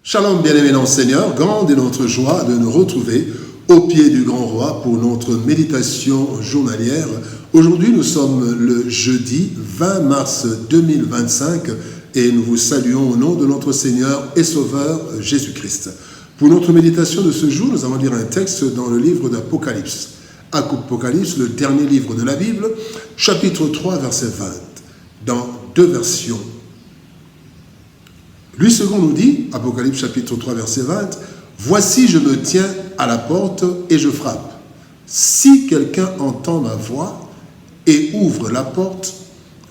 Shalom, bien-aimés dans le Seigneur, grande est notre joie de nous retrouver au pied du grand roi pour notre méditation journalière. Aujourd'hui, nous sommes le jeudi 20 mars 2025 et nous vous saluons au nom de notre Seigneur et Sauveur Jésus-Christ. Pour notre méditation de ce jour, nous allons lire un texte dans le livre d'Apocalypse. Apocalypse, le dernier livre de la Bible, chapitre 3, verset 20, dans deux versions. Lui second nous dit, Apocalypse chapitre 3 verset 20, « Voici je me tiens à la porte et je frappe. Si quelqu'un entend ma voix et ouvre la porte,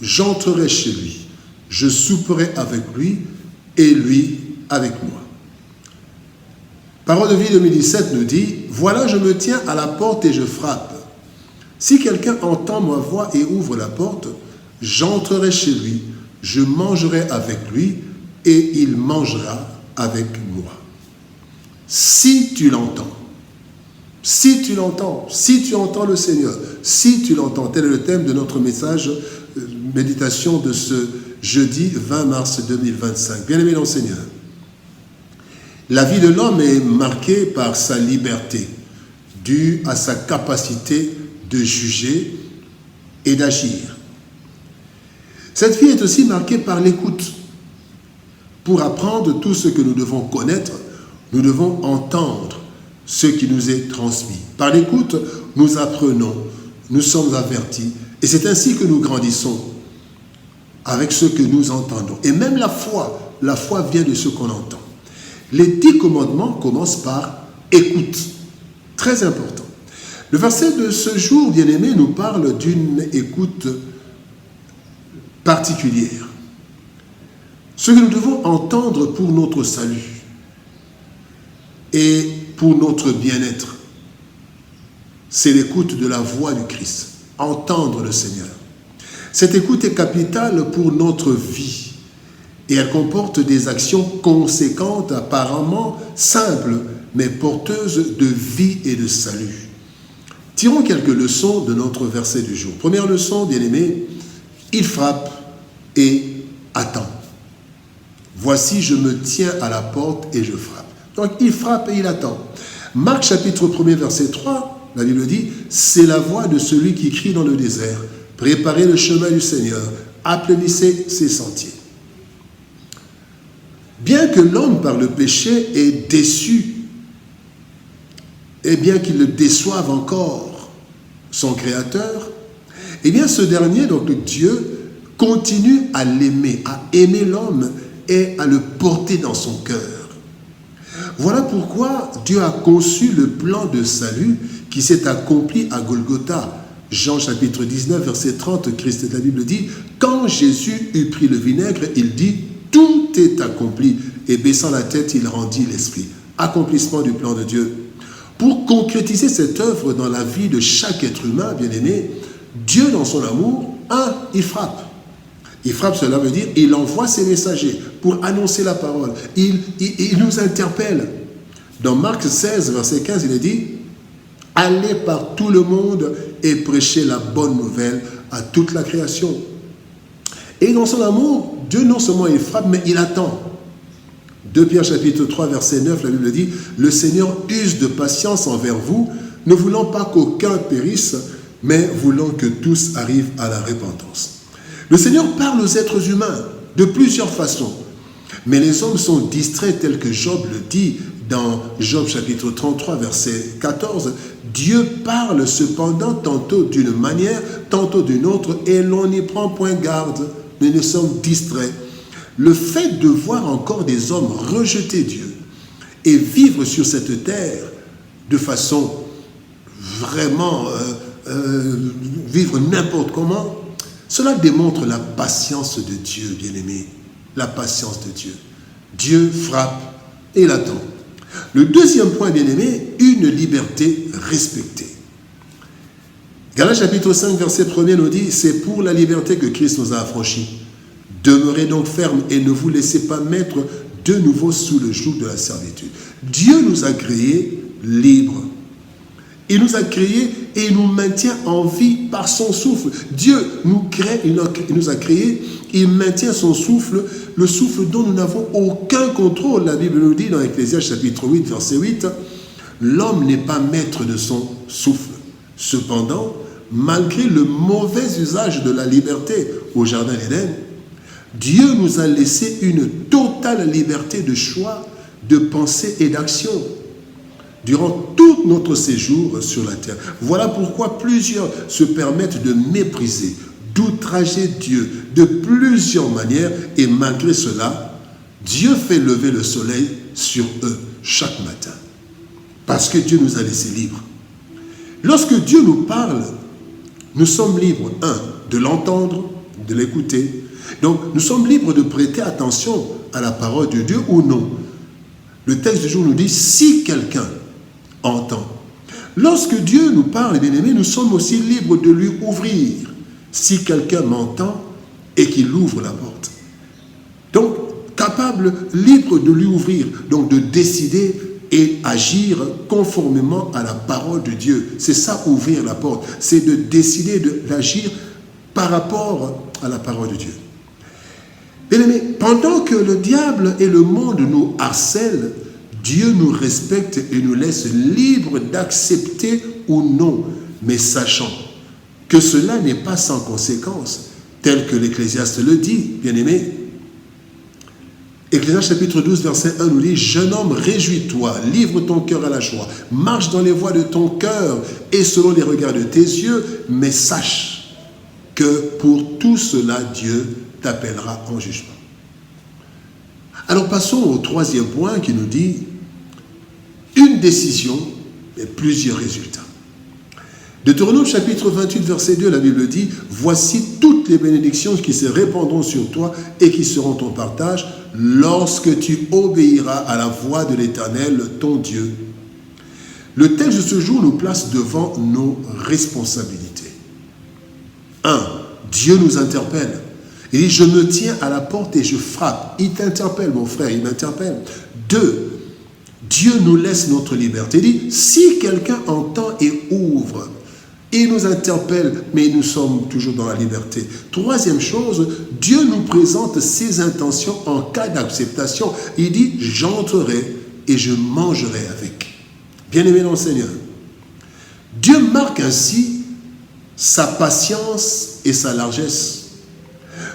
j'entrerai chez lui. Je souperai avec lui et lui avec moi. » Parole de vie 2017 nous dit, « Voilà je me tiens à la porte et je frappe. Si quelqu'un entend ma voix et ouvre la porte, j'entrerai chez lui, je mangerai avec lui et il mangera avec moi. » Si tu l'entends, si tu l'entends, si tu entends le Seigneur, si tu l'entends, tel est le thème de notre message, méditation de ce jeudi 20 mars 2025. Bien-aimé dans le Seigneur, la vie de l'homme est marquée par sa liberté, due à sa capacité de juger et d'agir. Cette vie est aussi marquée par l'écoute. Pour apprendre tout ce que nous devons connaître, nous devons entendre ce qui nous est transmis. Par l'écoute, nous apprenons, nous sommes avertis, et c'est ainsi que nous grandissons avec ce que nous entendons. Et même la foi vient de ce qu'on entend. Les 10 commandements commencent par écoute, très important. Le verset de ce jour, bien-aimé, nous parle d'une écoute particulière. Ce que nous devons entendre pour notre salut et pour notre bien-être, c'est l'écoute de la voix du Christ, entendre le Seigneur. Cette écoute est capitale pour notre vie et elle comporte des actions conséquentes, apparemment simples, mais porteuses de vie et de salut. Tirons quelques leçons de notre verset du jour. Première leçon, bien-aimé, il frappe et attend. Voici, je me tiens à la porte et je frappe. Donc, il frappe et il attend. Marc chapitre 1er, verset 3, la Bible dit, « C'est la voix de celui qui crie dans le désert. Préparez le chemin du Seigneur, aplanissez ses sentiers. » Bien que l'homme, par le péché, est déçu, et bien qu'il le déçoive encore son Créateur, eh bien ce dernier, donc Dieu, continue à l'aimer, à aimer l'homme et à le porter dans son cœur. Voilà pourquoi Dieu a conçu le plan de salut qui s'est accompli à Golgotha. Jean chapitre 19, verset 30, Christ et la Bible dit, « Quand Jésus eut pris le vinaigre, il dit, « Tout est accompli. » Et baissant la tête, il rendit l'esprit. Accomplissement du plan de Dieu. Pour concrétiser cette œuvre dans la vie de chaque être humain, bien-aimé, Dieu, dans son amour, il frappe. Il frappe, cela veut dire, il envoie ses messagers pour annoncer la parole. Il nous interpelle. Dans Marc 16, verset 15, il est dit, « Allez par tout le monde et prêchez la bonne nouvelle à toute la création. » Et dans son amour, Dieu non seulement il frappe, mais il attend. 2 Pierre chapitre 3, verset 9, la Bible dit, « Le Seigneur use de patience envers vous, ne voulant pas qu'aucun périsse, mais voulant que tous arrivent à la repentance. » Le Seigneur parle aux êtres humains de plusieurs façons, mais les hommes sont distraits tel que Job le dit dans Job chapitre 33, verset 14. Dieu parle cependant tantôt d'une manière, tantôt d'une autre, et l'on n'y prend point garde. Nous sommes distraits. Le fait de voir encore des hommes rejeter Dieu et vivre sur cette terre de façon vraiment vivre n'importe comment, cela démontre la patience de Dieu, bien-aimé. La patience de Dieu. Dieu frappe et il attend. Le deuxième point, bien-aimé, une liberté respectée. Galates chapitre 5, verset 1er nous dit, « C'est pour la liberté que Christ nous a affranchis. Demeurez donc fermes et ne vous laissez pas mettre de nouveau sous le joug de la servitude. » Dieu nous a créés libres. Il nous a créés et il nous maintient en vie par son souffle. Dieu nous crée, il nous a créés, il maintient son souffle, le souffle dont nous n'avons aucun contrôle. La Bible nous dit dans Ecclésiaste chapitre 8, verset 8, « L'homme n'est pas maître de son souffle. Cependant, malgré le mauvais usage de la liberté au Jardin d'Éden, Dieu nous a laissé une totale liberté de choix, de pensée et d'action durant tout notre séjour sur la terre. Voilà pourquoi plusieurs se permettent de mépriser, d'outrager Dieu de plusieurs manières, et malgré cela, Dieu fait lever le soleil sur eux chaque matin. Parce que Dieu nous a laissés libres. Lorsque Dieu nous parle, nous sommes libres, de l'entendre, de l'écouter. Donc, nous sommes libres de prêter attention à la parole de Dieu ou non. Le texte du jour nous dit, si quelqu'un entend. Lorsque Dieu nous parle, bien-aimés, nous sommes aussi libres de lui ouvrir. Si quelqu'un m'entend et qu'il ouvre la porte. Donc, capable, libre de lui ouvrir, donc de décider et agir conformément à la parole de Dieu. C'est ça, ouvrir la porte. C'est de décider d'agir par rapport à la parole de Dieu. Bien-aimés, pendant que le diable et le monde nous harcèlent, Dieu nous respecte et nous laisse libres d'accepter ou non, mais sachant que cela n'est pas sans conséquence, tel que l'Ecclésiaste le dit, bien-aimés. Ecclésiaste chapitre 12, verset 1 nous dit « Jeune homme, réjouis-toi, livre ton cœur à la joie, marche dans les voies de ton cœur et selon les regards de tes yeux, mais sache que pour tout cela, Dieu t'appellera en jugement. » Alors passons au troisième point qui nous dit une décision et plusieurs résultats. Deutéronome chapitre 28, verset 2, la Bible dit « Voici toutes les bénédictions qui se répandront sur toi et qui seront ton partage lorsque tu obéiras à la voix de l'Éternel, ton Dieu. » Le texte de ce jour nous place devant nos responsabilités. 1. Dieu nous interpelle. Il dit « Je me tiens à la porte et je frappe. » Il t'interpelle, mon frère, il m'interpelle. 2. Dieu nous laisse notre liberté. Il dit « Si quelqu'un entend et ouvre, il nous interpelle, mais nous sommes toujours dans la liberté. » Troisième chose, Dieu nous présente ses intentions en cas d'acceptation. Il dit « J'entrerai et je mangerai avec. » Bien-aimé dans le Seigneur, Dieu marque ainsi sa patience et sa largesse.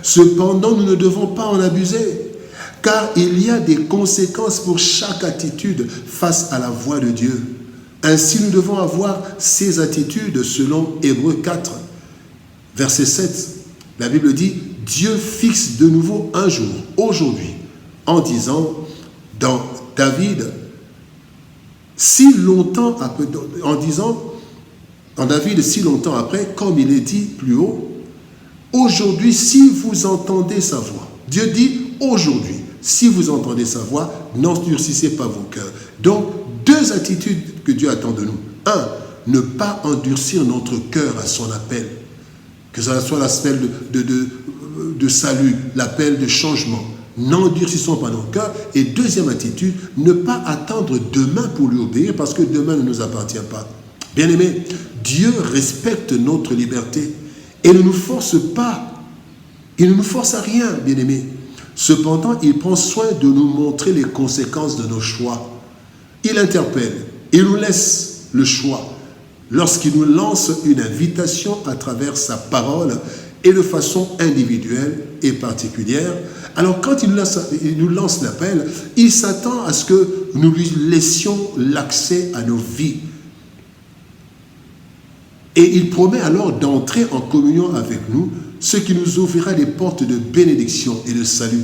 Cependant, nous ne devons pas en abuser, car il y a des conséquences pour chaque attitude face à la voix de Dieu. Ainsi, nous devons avoir ces attitudes selon Hébreux 4, verset 7. La Bible dit « Dieu fixe de nouveau un jour, aujourd'hui, en disant dans David, si longtemps après, en disant en David, si longtemps après, comme il est dit plus haut, aujourd'hui, si vous entendez sa voix. » Dieu dit aujourd'hui, si vous entendez sa voix, n'endurcissez pas vos cœurs. Donc, deux attitudes que Dieu attend de nous. 1, ne pas endurcir notre cœur à son appel. Que ce soit l'appel de salut, l'appel de changement. N'endurcissons pas nos cœurs. Et deuxième attitude, ne pas attendre demain pour lui obéir, parce que demain ne nous appartient pas. Bien-aimés, Dieu respecte notre liberté et ne nous force pas. Il ne nous force à rien, bien-aimés. Cependant, il prend soin de nous montrer les conséquences de nos choix. Il interpelle, il nous laisse le choix lorsqu'il nous lance une invitation à travers sa parole et de façon individuelle et particulière. Alors quand il nous lance l'appel, il s'attend à ce que nous lui laissions l'accès à nos vies. Et il promet alors d'entrer en communion avec nous, ce qui nous ouvrira des portes de bénédiction et de salut.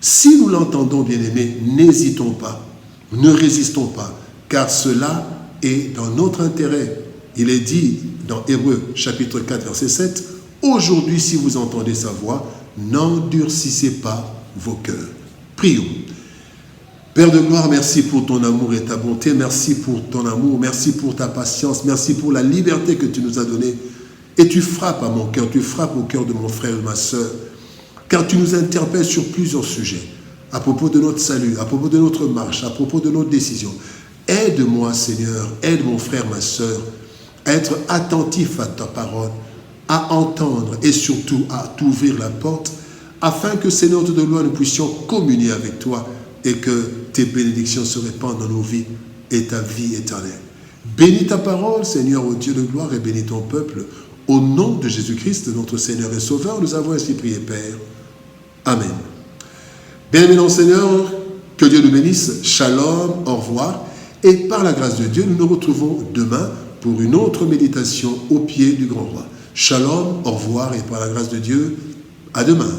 Si nous l'entendons, bien-aimés, n'hésitons pas, ne résistons pas, car cela est dans notre intérêt. Il est dit dans Hébreux chapitre 4, verset 7, « Aujourd'hui, si vous entendez sa voix, n'endurcissez pas vos cœurs. » Prions. Père de gloire, merci pour ton amour et ta bonté, merci pour ton amour, merci pour ta patience, merci pour la liberté que tu nous as donnée. Et tu frappes à mon cœur, tu frappes au cœur de mon frère et de ma sœur, car tu nous interpelles sur plusieurs sujets, à propos de notre salut, à propos de notre marche, à propos de notre décision. Aide-moi, Seigneur, aide mon frère, ma sœur, être attentif à ta parole, à entendre et surtout à t'ouvrir la porte, afin que, Seigneur de gloire, nous puissions communier avec toi et que tes bénédictions se répandent dans nos vies et ta vie éternelle. Bénis ta parole, Seigneur, ô Dieu de gloire, et bénis ton peuple. Au nom de Jésus-Christ, notre Seigneur et Sauveur, nous avons ainsi prié, Père. Amen. Bien-aimés Seigneur, que Dieu nous bénisse. Shalom, au revoir. Et par la grâce de Dieu, nous nous retrouvons demain pour une autre méditation au pied du grand roi. Shalom, au revoir, et par la grâce de Dieu, à demain.